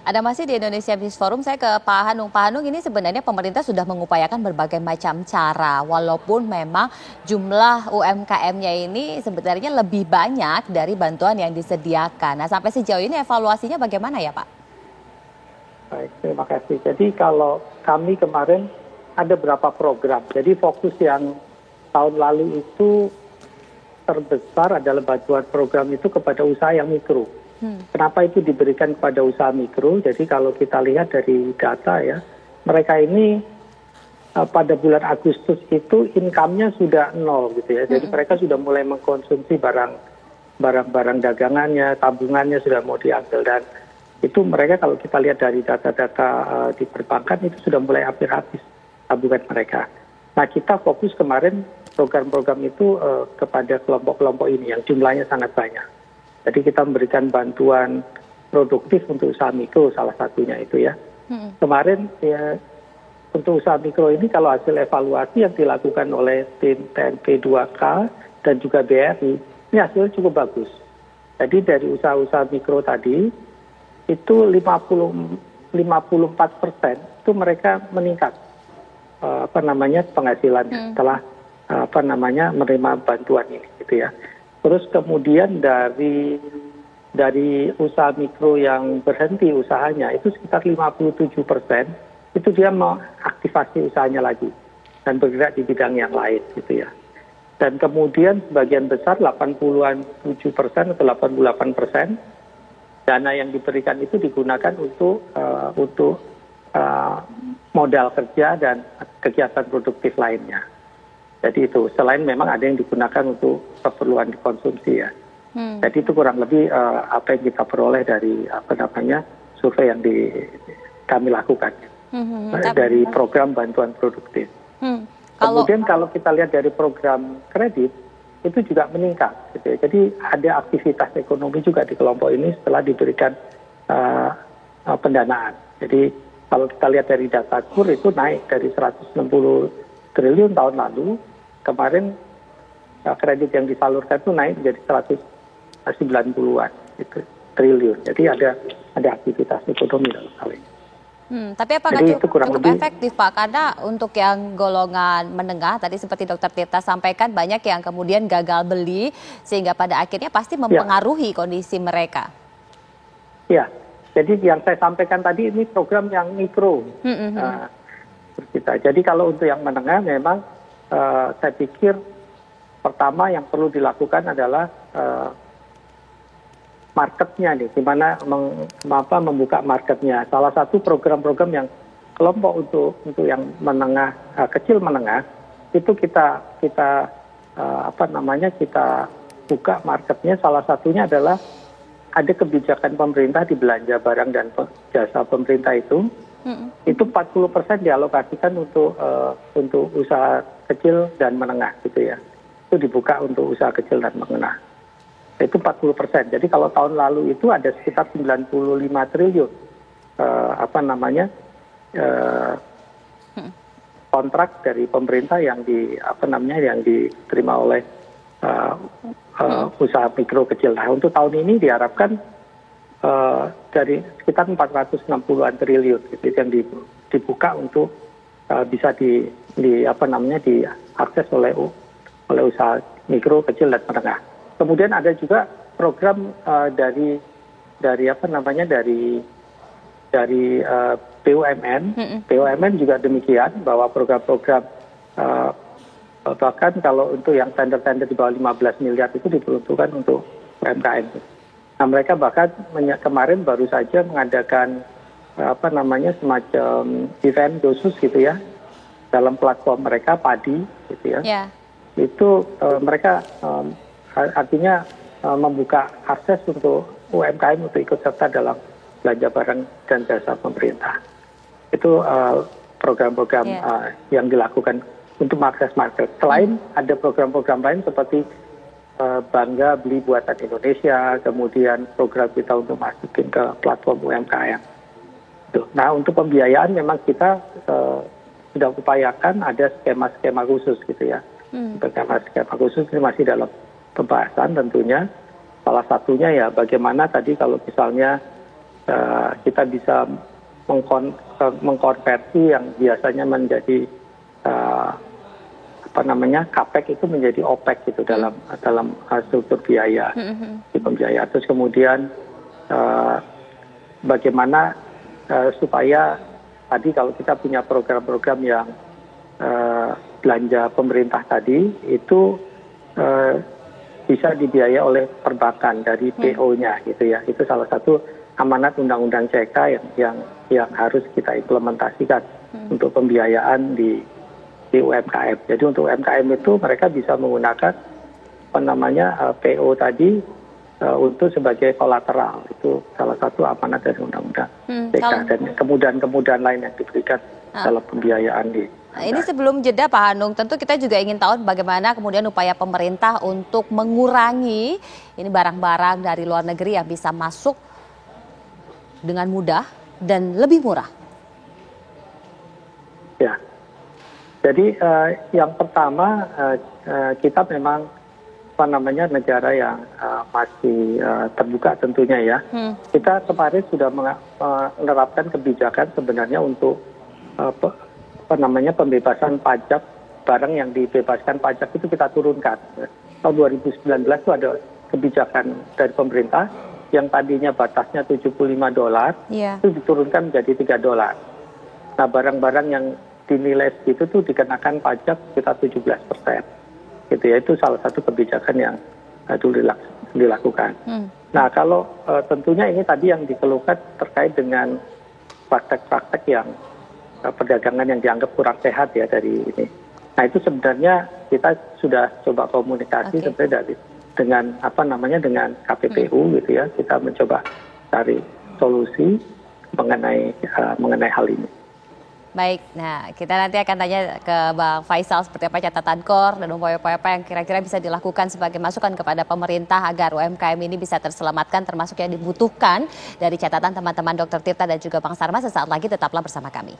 Ada masih di Indonesia Business Forum, saya ke Pak Hanung. Pak Hanung, ini sebenarnya pemerintah sudah mengupayakan berbagai macam cara, walaupun memang jumlah UMKM-nya ini sebenarnya lebih banyak dari bantuan yang disediakan. Nah, sampai sejauh ini evaluasinya bagaimana ya, Pak? Baik, terima kasih. Jadi kalau kami kemarin ada beberapa program. Jadi fokus yang tahun lalu itu terbesar adalah bantuan program itu kepada usaha yang mikro. Kenapa itu diberikan kepada usaha mikro? Jadi kalau kita lihat dari data ya, mereka ini pada bulan Agustus itu income-nya sudah nol gitu ya. Jadi mereka sudah mulai mengkonsumsi barang-barang dagangannya, tabungannya sudah mau diambil, dan itu mereka kalau kita lihat dari data-data di perbankan itu sudah mulai hampir habis tabungan mereka. Nah, kita fokus kemarin program-program itu kepada kelompok-kelompok ini yang jumlahnya sangat banyak. Jadi kita memberikan bantuan produktif untuk usaha mikro, salah satunya itu ya. Kemarin ya, untuk usaha mikro ini kalau hasil evaluasi yang dilakukan oleh tim TNP 2K dan juga BRI, ini hasilnya cukup bagus. Jadi dari usaha-usaha mikro tadi, itu 54% itu mereka meningkat penghasilannya setelah menerima bantuan ini gitu ya. Terus kemudian dari usaha mikro yang berhenti usahanya itu sekitar 57% itu dia mengaktifasi usahanya lagi dan bergerak di bidang yang lain gitu ya. Dan kemudian sebagian besar 87% atau 88% dana yang diberikan itu digunakan untuk modal kerja dan kegiatan produktif lainnya. Jadi itu selain memang ada yang digunakan untuk keperluan dikonsumsi ya. Jadi itu kurang lebih apa yang kita peroleh dari survei yang kami lakukan dari program bantuan produktif. Kemudian kalau kita lihat dari program kredit itu juga meningkat gitu ya. Jadi ada aktivitas ekonomi juga di kelompok ini setelah diberikan pendanaan. Jadi kalau kita lihat dari data KUR itu naik dari 160 triliun tahun lalu, kemarin kredit yang disalurkan itu naik menjadi 190-an triliun. Jadi ada aktivitas ekonomi dalam hal ini. Tapi apakah cukup efektif Pak? Karena untuk yang golongan menengah tadi seperti Dr. Tirta sampaikan banyak yang kemudian gagal beli sehingga pada akhirnya pasti mempengaruhi kondisi mereka. Ya, jadi yang saya sampaikan tadi ini program yang mikro. Jadi kalau untuk yang menengah memang saya pikir pertama yang perlu dilakukan adalah marketnya nih, gimana membuka marketnya. Salah satu program-program yang kelompok untuk yang menengah, kecil menengah itu kita buka marketnya. Salah satunya adalah ada kebijakan pemerintah di belanja barang dan jasa pemerintah itu 40% dialokasikan untuk usaha kecil dan menengah gitu ya. Itu dibuka untuk usaha kecil dan menengah. Itu 40%. Jadi kalau tahun lalu itu ada sekitar 95 triliun kontrak dari pemerintah yang diterima oleh usaha mikro kecil. Nah, untuk tahun ini diharapkan dari sekitar 460-an triliun gitu, yang dibuka untuk bisa diakses oleh usaha mikro kecil dan menengah. Kemudian ada juga program dari BUMN. BUMN juga demikian, bahwa program-program bahkan kalau untuk yang tender-tender di bawah 15 miliar itu diperuntukkan untuk UMKM. Nah, mereka bahkan kemarin baru saja mengadakan semacam event khusus gitu ya dalam platform mereka Padi gitu ya. Itu mereka artinya membuka akses untuk UMKM untuk ikut serta dalam belanja barang dan jasa pemerintah. Itu program-program yang dilakukan untuk mengakses market. Selain ada program-program lain seperti Bangga Beli Buatan Indonesia, kemudian program kita untuk masukin ke platform UMKM. Nah, untuk pembiayaan memang kita sudah upayakan ada skema-skema khusus gitu ya. Skema khusus ini masih dalam pembahasan tentunya. Salah satunya ya bagaimana tadi kalau misalnya kita bisa mengkonversi yang biasanya menjadi CAPEX itu menjadi OPEX gitu dalam struktur biaya di pembiayaan. Terus kemudian bagaimana supaya tadi kalau kita punya program-program yang belanja pemerintah tadi itu bisa dibiayai oleh perbankan dari PO-nya gitu ya. Itu salah satu amanat Undang-Undang CK yang harus kita implementasikan untuk pembiayaan di UMKM. Jadi untuk UMKM itu mereka bisa menggunakan PO tadi untuk sebagai kolateral. Itu salah satu amanat dari Undang-Undang CK dan kemudahan-kemudahan lain yang diberikan dalam pembiayaan di. Nah, ini sebelum jeda Pak Hanung, tentu kita juga ingin tahu bagaimana kemudian upaya pemerintah untuk mengurangi ini barang-barang dari luar negeri yang bisa masuk dengan mudah dan lebih murah. Ya. Jadi yang pertama kita memang negara yang masih terbuka tentunya ya. Kita kemarin sudah menerapkan kebijakan sebenarnya untuk pembebasan pajak barang yang dibebaskan pajak itu kita turunkan. Tahun 2019 itu ada kebijakan dari pemerintah yang tadinya batasnya $75 itu diturunkan menjadi $3. Nah barang-barang yang dinilai segitu tuh dikenakan pajak sekitar 17%. Gitu ya, itu salah satu kebijakan yang dulu dilakukan. Nah kalau tentunya ini tadi yang dikeluhkan terkait dengan praktek-praktek yang perdagangan yang dianggap kurang sehat ya dari ini. Nah itu sebenarnya kita sudah coba komunikasi sebenarnya dengan dengan KPPU gitu ya, kita mencoba cari solusi mengenai hal ini. Baik, nah kita nanti akan tanya ke Bang Faisal seperti apa catatan KOR dan upaya-upaya apa yang kira-kira bisa dilakukan sebagai masukan kepada pemerintah agar UMKM ini bisa terselamatkan, termasuk yang dibutuhkan dari catatan teman-teman Dr. Tirta dan juga Bang Sarma. Sesaat lagi tetaplah bersama kami.